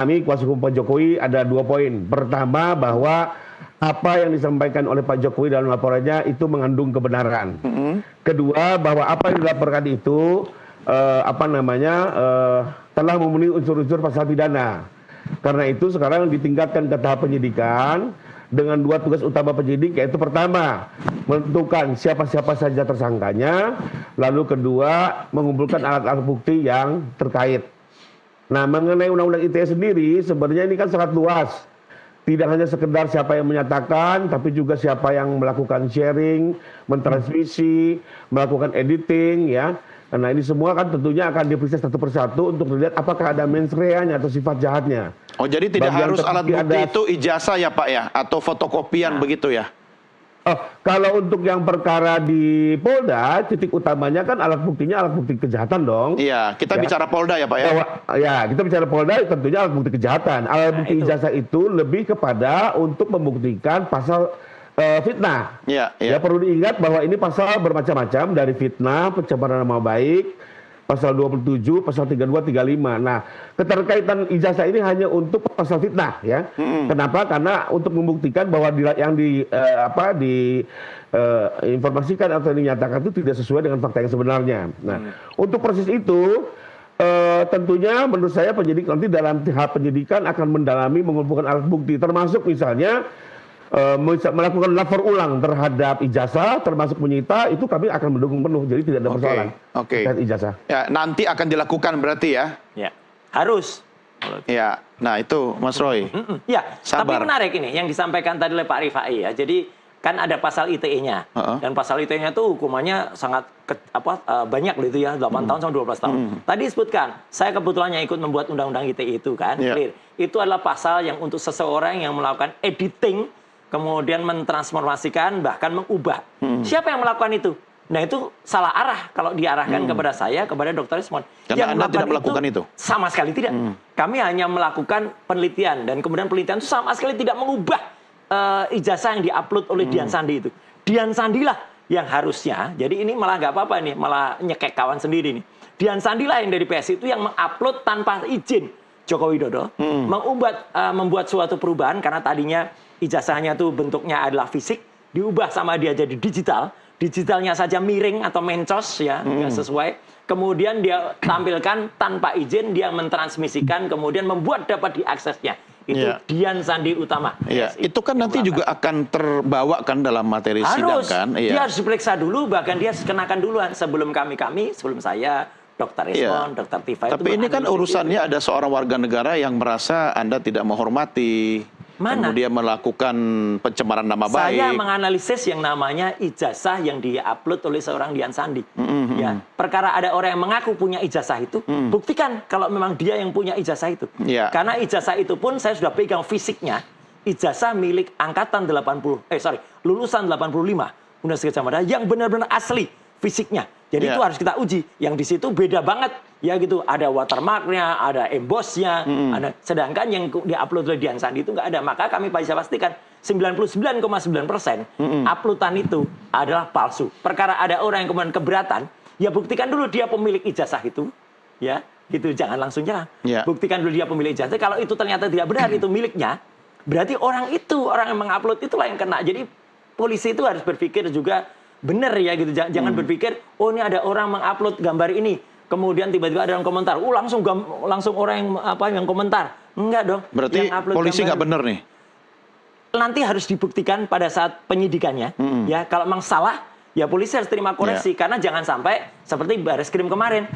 kami kuasa hukum Pak Jokowi ada 2 poin. Pertama, bahwa apa yang disampaikan oleh Pak Jokowi dalam laporannya itu mengandung kebenaran. Kedua, bahwa apa yang dilaporkan itu telah memenuhi unsur-unsur pasal pidana. Karena itu sekarang ditingkatkan ke tahap penyidikan dengan 2 tugas utama penyidik, yaitu pertama, menentukan siapa-siapa saja tersangkanya, lalu kedua, mengumpulkan alat-alat bukti yang terkait. Nah, mengenai Undang-Undang ITE sendiri, sebenarnya ini kan sangat luas. Tidak hanya sekedar siapa yang menyatakan, tapi juga siapa yang melakukan sharing, mentransmisi, melakukan editing, ya. Karena ini semua kan tentunya akan diperiksa satu persatu untuk melihat apakah ada mens reanya atau sifat jahatnya. Oh, jadi tidak harus alat bukti itu ijazah ya Pak ya? Atau fotokopian begitu ya? Kalau untuk yang perkara di Polda, titik utamanya kan alat buktinya alat bukti kejahatan dong. Iya, kita bicara Polda ya Pak ya? Ya, kita bicara Polda tentunya alat bukti kejahatan. Alat bukti ijazah itu lebih kepada untuk membuktikan pasal fitnah. Ya, perlu diingat bahwa ini pasal bermacam-macam, dari fitnah, pencemaran nama baik, pasal 27, pasal 32, 35. Nah, keterkaitan ijazah ini hanya untuk pasal fitnah, ya. Kenapa? Karena untuk membuktikan bahwa yang informasikan atau dinyatakan itu tidak sesuai dengan fakta yang sebenarnya. Nah, untuk proses itu tentunya menurut saya penyidik nanti dalam tahap penyidikan akan mendalami, mengumpulkan alat bukti, termasuk misalnya melakukan lapor ulang terhadap ijazah, termasuk menyita, itu kami akan mendukung penuh, jadi tidak ada persoalan. Ijazah. Ya, nanti akan dilakukan berarti ya? Ya, harus. Ya, nah itu Mas Roy. Ya, tapi menarik ini yang disampaikan tadi oleh Pak Rifai ya. Jadi kan ada pasal ITE-nya, dan pasal ITE-nya itu hukumannya sangat banyak gitu ya, 8 tahun sampai 12 tahun. Tadi disebutkan, saya kebetulan yang ikut membuat undang-undang ITE itu kan, clear. Itu adalah pasal yang untuk seseorang yang melakukan editing, kemudian mentransformasikan, bahkan mengubah. Siapa yang melakukan itu? Nah, itu salah arah kalau diarahkan kepada saya, kepada Dr. Ismon. Karena Anda tidak melakukan itu? Sama sekali tidak. Kami hanya melakukan penelitian, dan kemudian penelitian itu sama sekali tidak mengubah ijazah yang diupload oleh Dian Sandi itu. Dian Sandi lah yang harusnya, jadi ini malah nggak apa-apa nih, malah nyekek kawan sendiri nih. Dian Sandi lah yang dari PSI itu yang mengupload tanpa izin Joko Widodo, membuat suatu perubahan karena tadinya ijazahnya tuh bentuknya adalah fisik, diubah sama dia jadi digital. Digitalnya saja miring atau mencos ya, nggak sesuai. Kemudian dia tampilkan tanpa izin, dia mentransmisikan, kemudian membuat dapat diaksesnya. Itu Dian Sandi Utama. Itu kan nanti juga akan terbawa kan dalam materi sidang kan? Dia harus diperiksa dulu, bahkan dia kenakan duluan sebelum sebelum saya, Dr. Ismon, Dr. Tifa. Tapi ini kan urusannya ada seorang warga negara yang merasa Anda tidak menghormati. Kemudian melakukan pencemaran nama baik. Saya menganalisis yang namanya ijazah yang diupload oleh seorang Dian Sandi. Ya, perkara ada orang yang mengaku punya ijazah itu, buktikan kalau memang dia yang punya ijazah itu. Karena ijazah itu pun saya sudah pegang fisiknya. Ijazah milik angkatan lulusan 85 Universitas Gadjah Mada yang benar-benar asli fisiknya. Jadi itu harus kita uji. Yang di situ beda banget ya gitu. Ada watermarknya, ada embossnya, sedangkan yang diupload oleh Dian Sandi itu nggak ada. Maka kami bisa pastikan 99,9% uploadan itu adalah palsu. Perkara ada orang yang kemudian keberatan, ya buktikan dulu dia pemilik ijazah itu, ya gitu. Jangan langsung nyerang. Buktikan dulu dia pemilik ijazah. Kalau itu ternyata tidak benar itu miliknya, berarti orang yang mengupload itulah yang kena. Jadi polisi itu harus berpikir juga benar ya gitu, jangan berpikir oh ini ada orang mengupload gambar ini, kemudian tiba-tiba ada yang komentar, langsung orang yang komentar, enggak dong. Berarti polisi nggak benar nih. Nanti harus dibuktikan pada saat penyidikannya, ya kalau memang salah, ya polisi harus terima koreksi karena jangan sampai seperti Bareskrim kemarin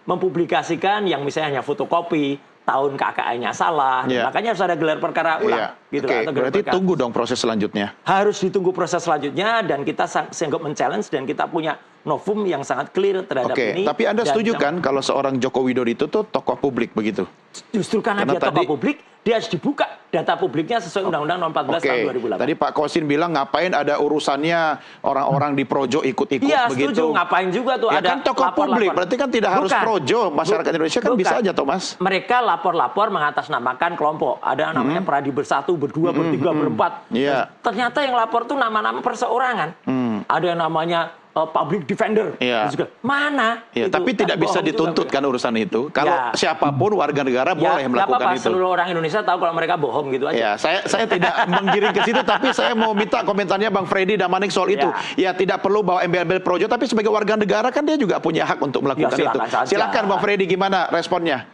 mempublikasikan yang misalnya hanya fotokopi. Tahun KKN-nya salah, makanya harus ada gelar perkara ulang. Gitu, atau berarti tunggu dong proses selanjutnya. Harus ditunggu proses selanjutnya dan kita sanggup men-challenge dan kita punya novum yang sangat clear terhadap ini. Tapi Anda setuju kan kalau seorang Joko Widodo itu tuh tokoh publik begitu? Justru karena dia tokoh publik, dia harus dibuka data publiknya sesuai Undang-Undang Nomor 14 tahun 2008. Tadi Pak Kosin bilang ngapain ada urusannya orang-orang di Projo ikut-ikut begitu. Setuju, ngapain juga tuh ada kan tokoh publik, berarti kan tidak harus Projo, masyarakat Indonesia kan bisa aja Thomas. Mereka lapor-lapor mengatasnamakan kelompok. Ada namanya Pradi bersatu, berdua, bertiga, berempat. Ternyata yang lapor tuh nama-nama perseorangan. Ada yang namanya public defender. Juga. Mana? Ya, tapi tidak bisa dituntut kan urusan itu. Kalau siapapun warga negara boleh melakukan itu. Seluruh orang Indonesia tahu kalau mereka bohong gitu aja. Ya, saya tidak menggiring ke situ, tapi saya mau minta komentarnya Bang Freddy Damanik soal itu. Ya, tidak perlu bawa embel-embel projo, tapi sebagai warga negara kan dia juga punya hak untuk melakukan itu. Silakan Bang Freddy, gimana responnya?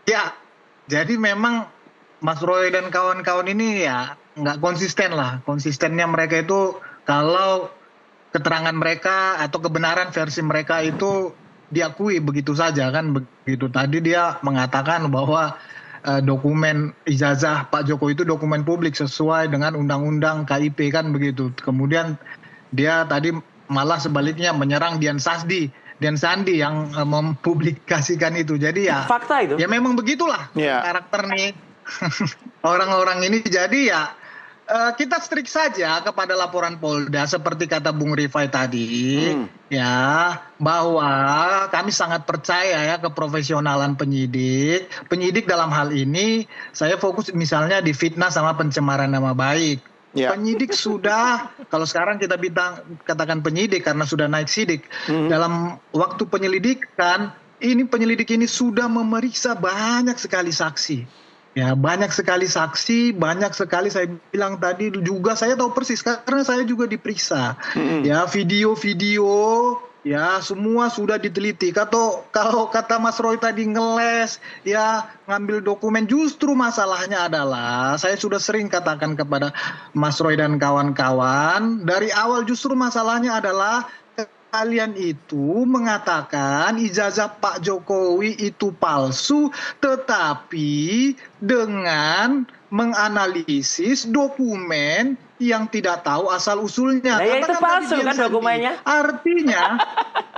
Ya, jadi memang Mas Roy dan kawan-kawan ini ya nggak konsisten lah. Konsistennya mereka itu kalau keterangan mereka atau kebenaran versi mereka itu diakui begitu saja kan begitu. Tadi dia mengatakan bahwa dokumen ijazah Pak Jokowi itu dokumen publik sesuai dengan Undang-Undang KIP kan begitu. Kemudian dia tadi malah sebaliknya menyerang Dian Sandi yang mempublikasikan itu. Jadi ya fakta itu. Ya memang begitulah karakter nih orang-orang ini. Jadi ya kita strict saja kepada laporan Polda seperti kata Bung Rifai tadi ya, bahwa kami sangat percaya ya keprofesionalan penyidik. Penyidik dalam hal ini saya fokus misalnya di fitnah sama pencemaran nama baik. Penyidik sudah, kalau sekarang kita katakan penyidik karena sudah naik sidik, dalam waktu penyelidikan penyelidik ini sudah memeriksa banyak sekali saksi. Ya, banyak sekali saksi, banyak sekali saya bilang tadi juga saya tahu persis karena saya juga diperiksa. Ya, video-video ya semua sudah diteliti. Kalau kata Mas Roy tadi ngeles, ya ngambil dokumen, justru masalahnya adalah saya sudah sering katakan kepada Mas Roy dan kawan-kawan, dari awal justru masalahnya adalah kalian itu mengatakan ijazah Pak Jokowi itu palsu, tetapi dengan menganalisis dokumen yang tidak tahu asal usulnya. Nah, itu palsu kan dokumennya.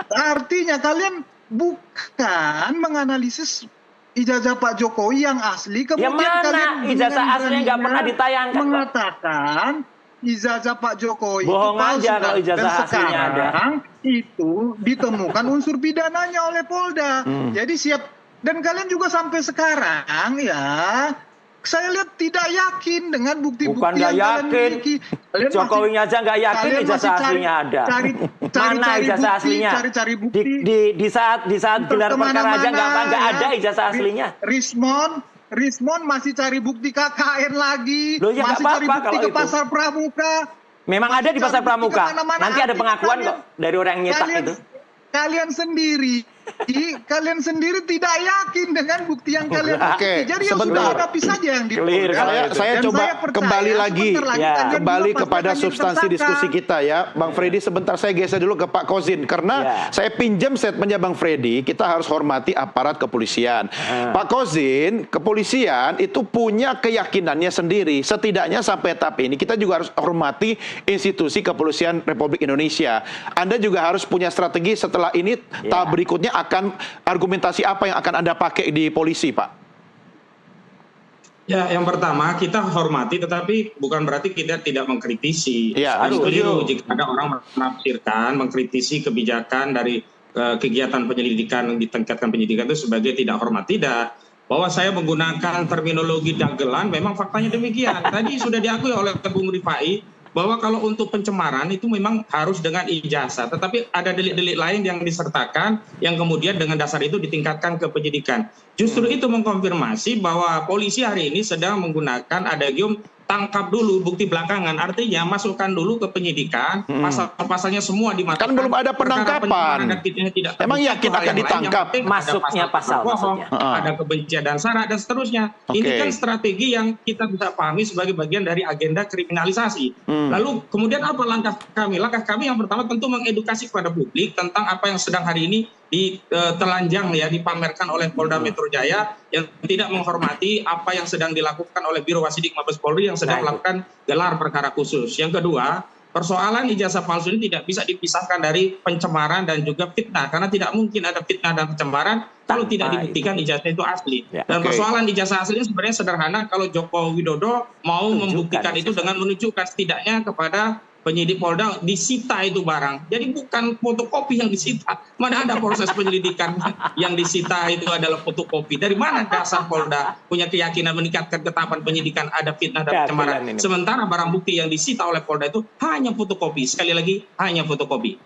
Artinya kalian bukan menganalisis ijazah Pak Jokowi yang asli, kemudian kalian ijazah aslinya nggak pernah ditayangkan mengatakan ijazah Pak Jokowi bohong itu palsu, aja kalau ijazah aslinya ada. Itu ditemukan unsur pidananya oleh Polda. Jadi siap, dan kalian juga sampai sekarang ya saya lihat tidak yakin dengan bukti-bukti yang kalian miliki. Jokowinya aja nggak yakin ijazah aslinya ada. Mana ijazah aslinya? Cari bukti. Di saat gelar perkara aja nggak ada ijazah aslinya. Rismon masih cari bukti KKN lagi, loh, ya masih cari bukti ke Pasar Pramuka. Memang ada di Pasar Pramuka. Nanti ada pengakuan kok dari orang yang nyetak itu. Kalian sendiri tidak yakin dengan bukti yang kalian miliki. Jadi sudah hadapi saja yang diperlukan. Saya coba kembali lagi kembali kepada substansi diskusi kita ya. Bang Freddy, sebentar saya geser dulu ke Pak Kozin karena saya pinjam statementnya Bang Freddy, kita harus hormati aparat kepolisian. Pak Kozin, kepolisian itu punya keyakinannya sendiri. Setidaknya sampai tahap ini kita juga harus hormati institusi kepolisian Republik Indonesia. Anda juga harus punya strategi setelah ini tahap berikutnya akan argumentasi apa yang akan Anda pakai di polisi, Pak? Ya, yang pertama kita hormati, tetapi bukan berarti kita tidak mengkritisi. Setuju jika ada orang menafsirkan, mengkritisi kebijakan dari kegiatan penyelidikan, ditingkatkan penyidikan itu sebagai tidak hormat. Tidak. Bahwa saya menggunakan terminologi dagelan, memang faktanya demikian. Tadi sudah diakui oleh Bung Rifai bahwa kalau untuk pencemaran itu memang harus dengan ijazah, tetapi ada delik-delik lain yang disertakan yang kemudian dengan dasar itu ditingkatkan ke penyidikan. Justru itu mengkonfirmasi bahwa polisi hari ini sedang menggunakan adagium tangkap dulu bukti belakangan, artinya masukkan dulu ke penyidikan, pasal-pasalnya semua dimasukkan. Kan belum ada penangkapan. Emang yakin akan ditangkap? Masuknya pasal bohong, ada kebencian dan sara dan seterusnya. Ini kan strategi yang kita bisa pahami sebagai bagian dari agenda kriminalisasi. Lalu kemudian apa langkah kami? Langkah kami yang pertama tentu mengedukasi kepada publik tentang apa yang sedang hari ini ditelanjang ya, dipamerkan oleh Polda Metro Jaya yang tidak menghormati apa yang sedang dilakukan oleh Biro Wasidik Mabes Polri yang sedang melakukan gelar perkara khusus. Yang kedua, persoalan ijazah palsu ini tidak bisa dipisahkan dari pencemaran dan juga fitnah, karena tidak mungkin ada fitnah dan pencemaran kalau tidak dibuktikan ijazah itu asli. Dan persoalan ijazah asli sebenarnya sederhana kalau Joko Widodo mau membuktikan itu dengan menunjukkan setidaknya kepada penyidik Polda disita itu barang. Jadi bukan fotokopi yang disita. Mana ada proses penyelidikan yang disita itu adalah fotokopi. Dari mana dasar Polda punya keyakinan meningkatkan ketahapan penyidikan ada fitnah dan pencemaran. Sementara barang bukti yang disita oleh Polda itu hanya fotokopi. Sekali lagi, hanya fotokopi.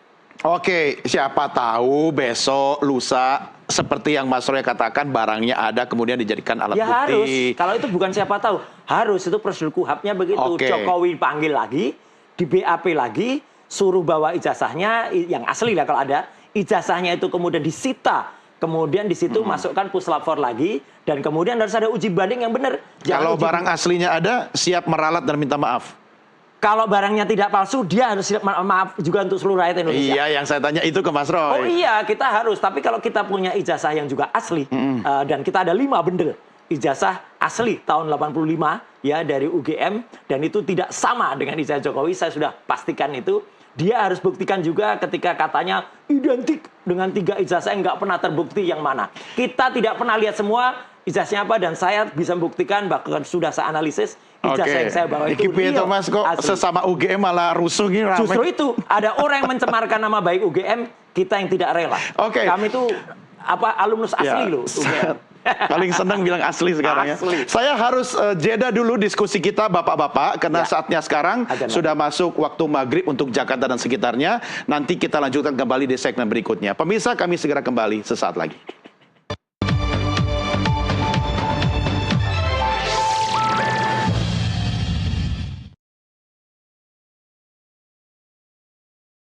Oke, siapa tahu besok, lusa, seperti yang Mas Roy katakan, barangnya ada kemudian dijadikan alat ya bukti. Harus. Kalau itu bukan siapa tahu, harus. Itu prosedur KUHAP-nya begitu. Jokowi panggil lagi, di BAP lagi, suruh bawa ijazahnya yang asli lah kalau ada. Ijazahnya itu kemudian disita. Kemudian di situ masukkan puslapor lagi. Dan kemudian harus ada uji banding yang benar. Kalau barang aslinya ada, siap meralat dan minta maaf. Kalau barangnya tidak palsu, dia harus maaf juga untuk seluruh rakyat Indonesia. Iya, yang saya tanya itu ke Mas Roy. Oh iya, kita harus. Tapi kalau kita punya ijazah yang juga asli, dan kita ada 5 bendel ijazah asli tahun 85 ya dari UGM, dan itu tidak sama dengan ijazah Jokowi, saya sudah pastikan itu. Dia harus buktikan juga ketika katanya identik dengan 3 ijazah yang nggak pernah terbukti yang mana. Kita tidak pernah lihat semua ijazahnya apa, dan saya bisa membuktikan bahkan sudah saya analisis ijazah yang saya bawa itu real, Mas, kok asli. Sesama UGM malah rusuh gini ramai. Justru itu ada orang yang mencemarkan nama baik UGM, kita yang tidak rela. Kami itu alumnus asli loh. Paling senang bilang asli sekarang ya. Saya harus jeda dulu diskusi kita Bapak-bapak karena saatnya sekarang sudah masuk waktu maghrib untuk Jakarta dan sekitarnya. Nanti kita lanjutkan kembali di segmen berikutnya. Pemirsa, kami segera kembali sesaat lagi.